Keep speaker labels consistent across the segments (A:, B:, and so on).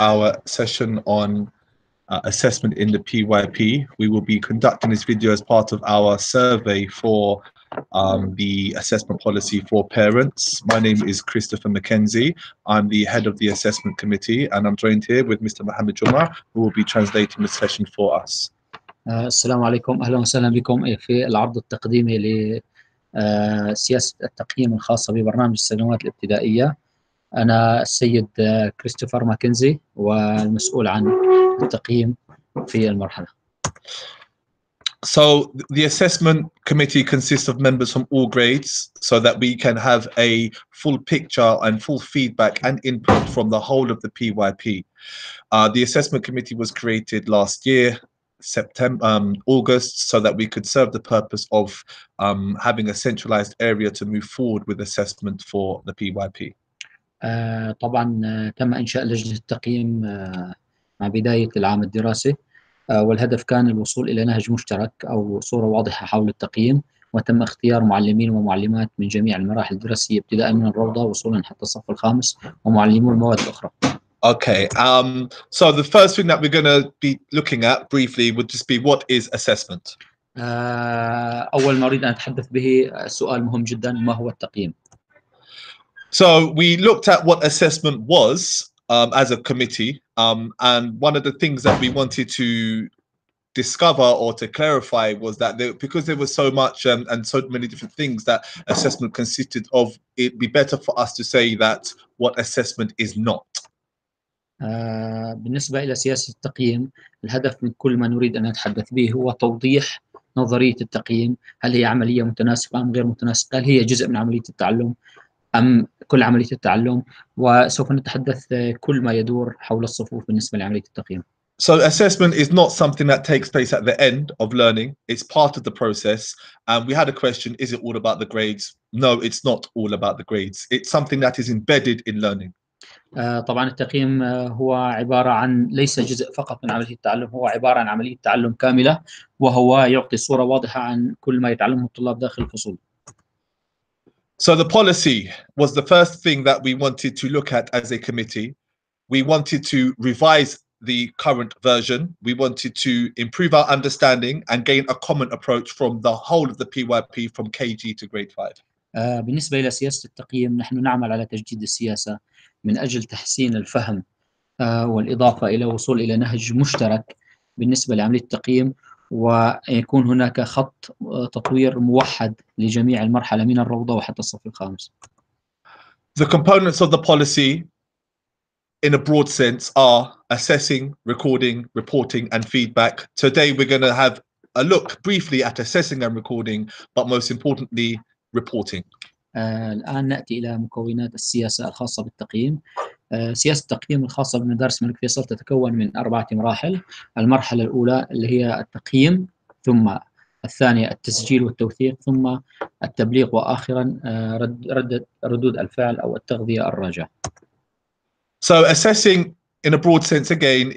A: our session on assessment in the PYP. We will be conducting this video as part of our survey for the assessment policy for parents. My name is Christopher Mackenzie. I'm the head of the assessment committee, and I'm joined here with Mr. Mohammed Jumar, who will be translating the session for us.
B: السلام عليكم، أهلا وسهلا بكم في العرض التقديمي لسياسة التقييم الخاصة ببرنامج السنوات الابتدائية. أنا السيد كريستوفر ماكنزي والمسؤول عن التقييم في المرحلة.
A: So the assessment committee consists of members from all grades so that we can have a full picture and full feedback and input from the whole of the PYP. The assessment committee was created last year, August, so that we could serve the purpose of having a centralized area to move forward with assessment for the PYP.
B: طبعا تم إنشاء لجنة التقييم مع بداية العام الدراسي، والهدف كان الوصول إلى نهج مشترك أو صورة واضحة حول التقييم، وتم اختيار معلمين ومعلمات من جميع المراحل الدراسية ابتداء من الروضة وصولا حتى الصف الخامس ومعلمو المواد الأخرى.
A: Okay, so the first thing that we're going to be looking at briefly would just be what is assessment.
B: أول ما أريد أن أتحدث به سؤال مهم جدا، ما هو التقييم؟
A: So we looked at what assessment was as a committee, and one of the things that we wanted to discover or to clarify was that because there was so much and so many different things that assessment consisted of, it'd be better for us to say that what assessment is not.
B: بالنسبة إلى سياسة التقييم، الهدف من كل ما نريد أن نتحدث به هو توضيح نظرية التقييم، هل هي عملية متناسقة أم غير متناسقة، هل هي جزء من عملية التعلم أم كل عملية التعلم، وسوف نتحدث كل ما يدور حول الصفوف بالنسبة لعملية التقييم.
A: So assessment is not something that takes place at the end of learning. It's part of the process. And we had a question, is it all about the grades? No, it's not all about the grades. It's something that is embedded in learning.
B: طبعا التقييم هو عبارة عن ليس جزء فقط من عملية التعلم، هو عبارة عن عملية تعلم كاملة، وهو يعطي صورة واضحة عن كل ما يتعلمه الطلاب داخل الفصول.
A: So the policy was the first thing that we wanted to look at as a committee. We wanted to revise the current version. We wanted to improve our understanding and gain a common approach from the whole of the PYP from KG to grade 5.
B: بالنسبة إلى سياسة التقييم، نحن نعمل على تجديد السياسة من أجل تحسين الفهم والإضافة إلى وصول إلى نهج مشترك بالنسبة لعملية التقييم، ويكون هناك خط تطوير موحد لجميع المرحلة من الروضة وحتى الصف الخامس.
A: The components of the policy in a broad sense are assessing, recording, reporting and feedback. Today we're going to have a look briefly at assessing and recording, but most importantly reporting.
B: الآن نأتي إلى مكونات السياسة الخاصة بالتقييم. سياسة التقييم الخاصة بمدارس الملك فيصل تتكون من 4 مراحل. المرحلة الأولى اللي هي التقييم، ثم الثانية التسجيل والتوثيق، ثم التبليغ، وآخرا ردود الفعل أو التغذية الراجعة.
A: So assessing in a broad sense again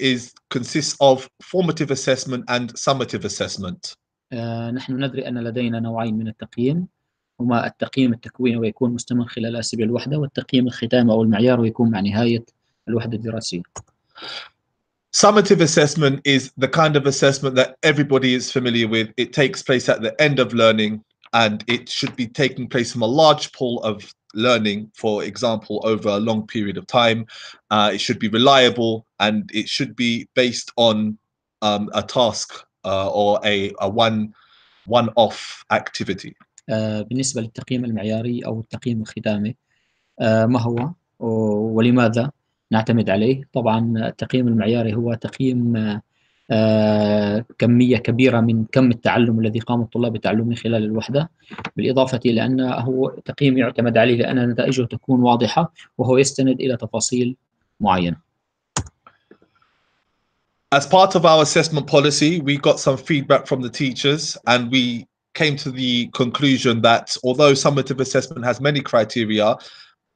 A: consists of formative assessment and summative assessment.
B: نحن ندري أن لدينا نوعين من التقييم، هما التقييم التكويني ويكون مستمر خلال الأسابيع الوحدة، والتقييم الختامي أو المعيار ويكون مع نهاية الوحدة الدراسية.
A: Summative assessment is the kind of assessment that everybody is familiar with. It takes place at the end of learning and it should be taking place from a large pool of learning, for example, over a long period of time. It should be reliable and it should be based on a task or a one-off activity.
B: بالنسبة للتقييم المعياري أو التقييم الختامي، ما هو ولماذا نعتمد عليه؟ طبعا التقييم المعياري هو تقييم كمية كبيرة من كم التعلم الذي قام الطلاب بتعلمه خلال الوحدة، بالإضافة إلى أنه تقييم يعتمد عليه لأن نتائجه تكون واضحة وهو يستند إلى تفاصيل معينة.
A: As part of our assessment policy, we got some feedback from the teachers and we came to the conclusion that although summative assessment has many criteria,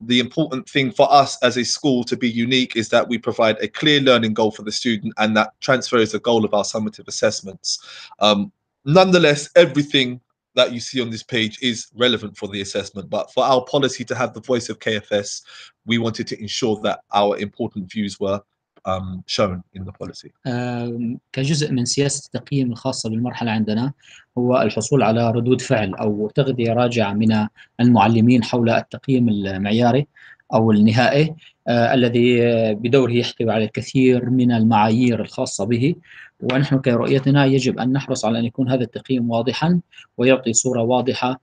A: the important thing for us as a school to be unique is that we provide a clear learning goal for the student, and that transfer is the goal of our summative assessments. Nonetheless, everything that you see on this page is relevant for the assessment, but for our policy to have the voice of KFS, we wanted to ensure that our important views were shown in the policy.
B: كجزء من سياسة التقييم الخاصة بالمرحلة عندنا هو الحصول على ردود فعل أو تغذية راجعة من المعلمين حول التقييم المعياري أو النهائي الذي بدوره يحتوي على الكثير من المعايير الخاصة به، ونحن كرؤيتنا يجب أن نحرص على أن يكون هذا التقييم واضحا ويعطي صورة واضحة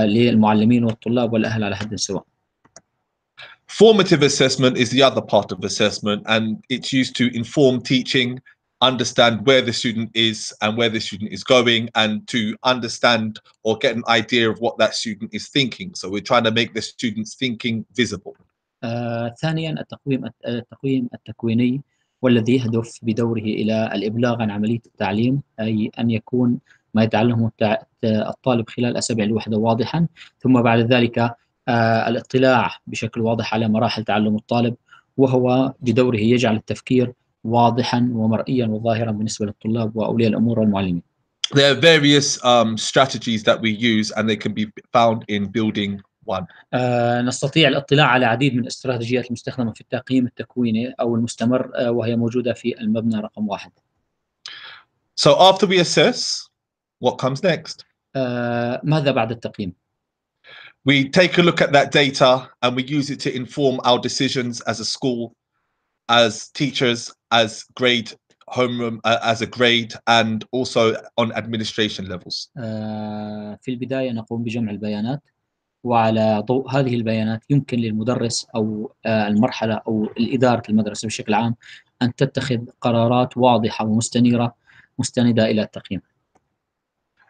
B: للمعلمين والطلاب والأهل على حد سواء.
A: Formative assessment is the other part of assessment, and it's used to inform teaching, understand where the student is and where the student is going, and to understand or get an idea of what that student is thinking. So we're trying to make the student's thinking visible.
B: ثانيا التقويم التكويني والذي يهدف بدوره إلى الإبلاغ عن عملية التعليم، أي أن يكون ما يتعلمه الطالب خلال أسابيع الوحدة واضحا، ثم بعد ذلك الاطلاع بشكل واضح على مراحل تعلم الطالب، وهو بدوره يجعل التفكير واضحا ومرئيا وظاهرا بالنسبة للطلاب وأولياء الأمور والمعلمين.
A: There are various strategies that we use and they can be found in building one.
B: نستطيع الاطلاع على عديد من الاستراتيجيات المستخدمة في التقييم التكويني أو المستمر وهي موجودة في المبنى رقم 1.
A: So after we assess, what comes next?
B: ماذا بعد التقييم؟
A: We take a look at that data and we use it to inform our decisions as a school, as teachers, as grade homeroom, as a grade, and also on administration levels.
B: في البداية نقوم بجمع البيانات، وعلى ضوء هذه البيانات يمكن للمدرس أو المرحلة أو الإدارة المدرسة بشكل عام أن تتخذ قرارات واضحة ومستنيرة مستندة إلى التقييم.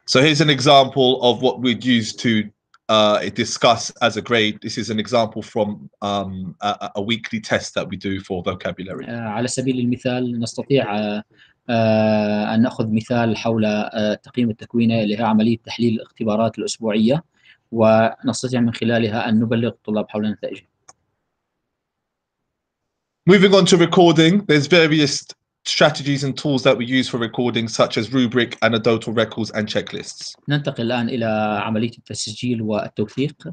A: So here's an example of what we'd use to discuss as a grade. This is an example from a weekly test that we do for vocabulary.
B: على سبيل المثال نستطيع أن نأخذ مثال حول التقييم التكويني اللي هي عملية تحليل الاختبارات الأسبوعية، ونستطيع من خلالها أن نبلغ الطلاب حول نتائجها.
A: Moving on to recording, there's various strategies and tools that we use for recording, such as rubric, anecdotal records, and checklists.
B: ننتقل الآن إلى عملية التسجيل والتوثيق.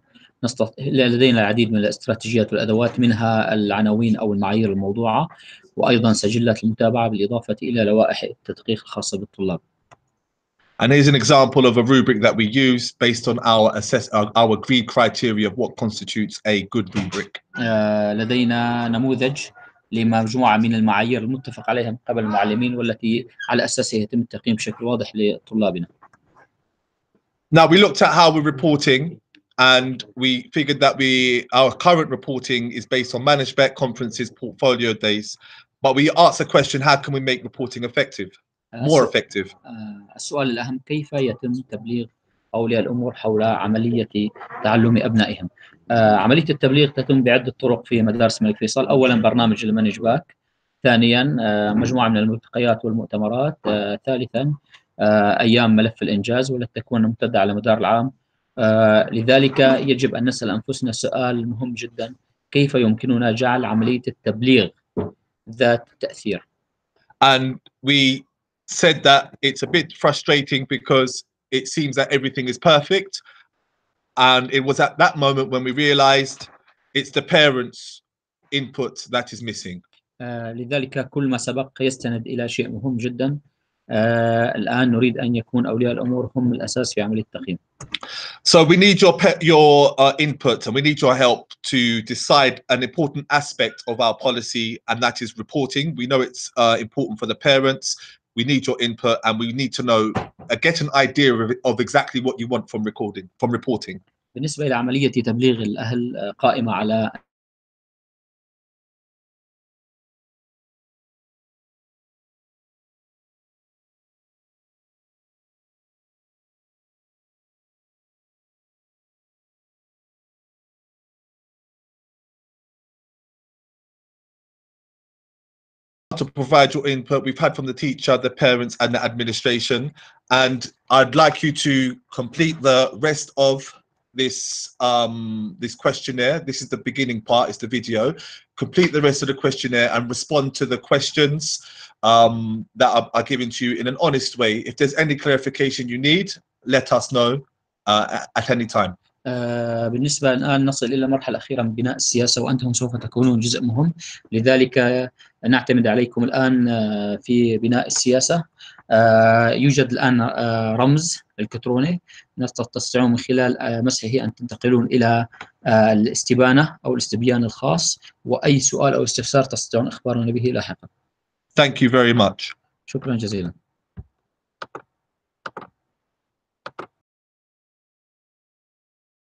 B: لدينا العديد من الاستراتيجيات والأدوات، منها العناوين أو المعايير الموضوعة، وأيضا سجلات المتابعة بالإضافة إلى لوائح التدقيق الخاصة بالطلاب.
A: And here's an example of a rubric that we use based on our agreed criteria of what constitutes a good rubric.
B: لدينا نموذج لمجموعة من المعايير المتفق عليها من قبل المعلمين والتي على أساسها يتم التقييم بشكل واضح لطلابنا.
A: Now we looked at how we're reporting, and we figured that our current reporting is based on management conferences, portfolio days, but we asked the question, how can we make reporting effective, more effective?
B: السؤال الأهم: كيف يتم تبليغ أولياء الأمور حول عملية تعلم أبنائهم؟ عملية التبليغ تتم بعدة طرق في مدارس الملك فيصل. أولا برنامج المانج باك، ثانيا مجموعة من الملتقيات والمؤتمرات، ثالثا أيام ملف الإنجاز والتي تكون ممتدة على مدار العام. لذلك يجب أن نسأل أنفسنا سؤال مهم جدا: كيف يمكننا جعل عملية التبليغ ذات تأثير؟
A: And we said that it's a bit frustrating because it seems that everything is perfect, and it was at that moment when we realized it's the parents' input that is missing.
B: لذلك كل ما سبق يستند إلى شيء مهم جدا. الآن نريد أن يكون أولياء الأمور هم الأساس في عملية التقييم.
A: So we need your input, and we need your help to decide an important aspect of our policy, and that is reporting. We know it's important for the parents. We need your input, and we need to know, get an idea of exactly what you want from reporting.
B: بالنسبة إلى عملية تبليغ الأهل قائمة على
A: to provide your input. We've had from the teacher, the parents, and the administration, and I'd like you to complete the rest of this this questionnaire. This is the beginning part, it's the video. Complete the rest of the questionnaire and respond to the questions that are given to you in an honest way. If there's any clarification you need, let us know at any time.
B: بالنسبة الآن نصل إلى المرحلة الأخيرة من بناء السياسة، وأنتم سوف تكونون جزء مهم. لذلك نعتمد عليكم الآن في بناء السياسة. يوجد الآن رمز إلكتروني تستطيعون من خلال مسحه أن تنتقلون إلى الاستبانة أو الاستبيان الخاص، وأي سؤال أو استفسار تستطيعون إخبارنا به لاحقا.
A: Thank you very much.
B: شكرا جزيلا.